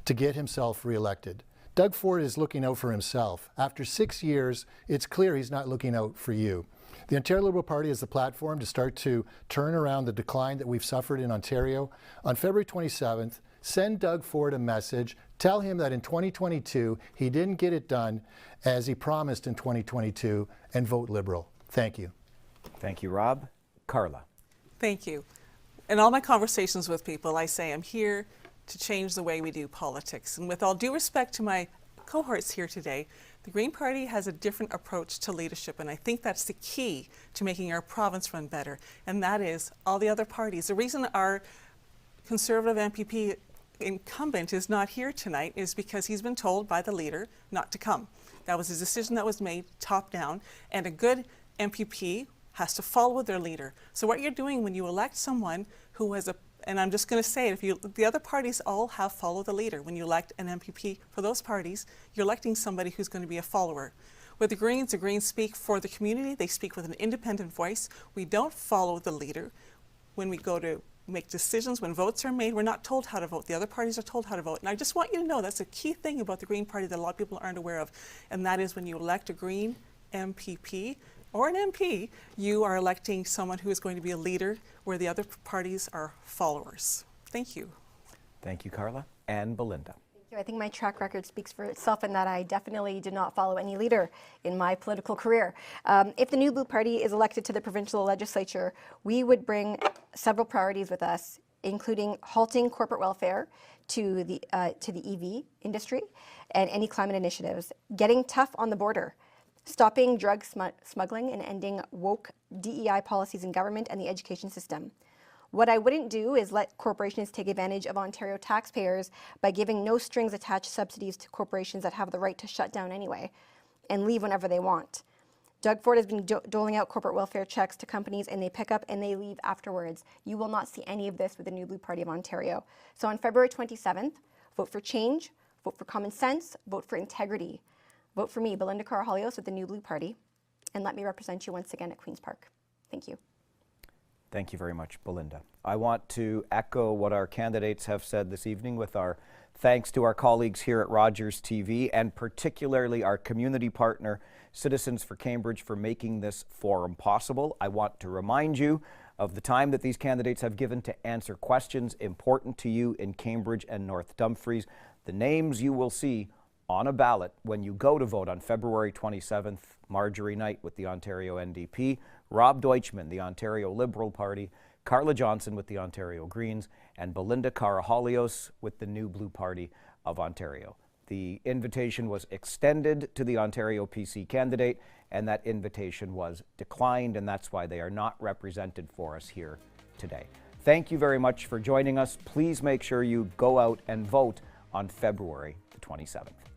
to get himself reelected. Doug Ford is looking out for himself. After 6 years, it's clear he's not looking out for you. The Ontario Liberal Party is the platform to start to turn around the decline that we've suffered in Ontario. On February 27th, send Doug Ford a message. Tell him that in 2022, he didn't get it done as he promised in 2022, and vote Liberal. Thank you. Thank you, Rob. Carla. Thank you. In all my conversations with people, I say I'm here to change the way we do politics. And with all due respect to my cohorts here today, the Green Party has a different approach to leadership, and I think that's the key to making our province run better, and that is all the other parties. The reason our Conservative MPP incumbent is not here tonight is because he's been told by the leader not to come. That was a decision that was made top down, and a good MPP has to follow their leader. So what you're doing when you elect someone who has and I'm just going to say it, the other parties all have followed the leader. When you elect an MPP for those parties, you're electing somebody who's going to be a follower. With the Greens speak for the community. They speak with an independent voice. We don't follow the leader. When we go to make decisions, when votes are made, we're not told how to vote. The other parties are told how to vote. And I just want you to know that's a key thing about the Green Party that a lot of people aren't aware of. And that is when you elect a Green MPP or an MP, you are electing someone who is going to be a leader where the other parties are followers. Thank you. Thank you, Carla. And Belinda. Thank you. I think my track record speaks for itself in that I definitely did not follow any leader in my political career. If the New Blue Party is elected to the provincial legislature, we would bring several priorities with us, including halting corporate welfare to the EV industry and any climate initiatives, getting tough on the border, stopping drug smuggling, and ending woke DEI policies in government and the education system. What I wouldn't do is let corporations take advantage of Ontario taxpayers by giving no strings attached subsidies to corporations that have the right to shut down anyway and leave whenever they want. Doug Ford has been doling out corporate welfare checks to companies, and they pick up and they leave afterwards. You will not see any of this with the New Blue Party of Ontario. So on February 27th, vote for change, vote for common sense, vote for integrity. Vote for me, Belinda Carahalios with the New Blue Party, and let me represent you once again at Queen's Park. Thank you. Thank you very much, Belinda. I want to echo what our candidates have said this evening with our thanks to our colleagues here at Rogers TV and particularly our community partner, Citizens for Cambridge, for making this forum possible. I want to remind you of the time that these candidates have given to answer questions important to you in Cambridge and North Dumfries. The names you will see on a ballot when you go to vote on February 27th, Marjorie Knight with the Ontario NDP, Rob Deutschman, the Ontario Liberal Party, Carla Johnson with the Ontario Greens, and Belinda Karahalios with the New Blue Party of Ontario. The invitation was extended to the Ontario PC candidate, and that invitation was declined, and that's why they are not represented for us here today. Thank you very much for joining us. Please make sure you go out and vote on February the 27th.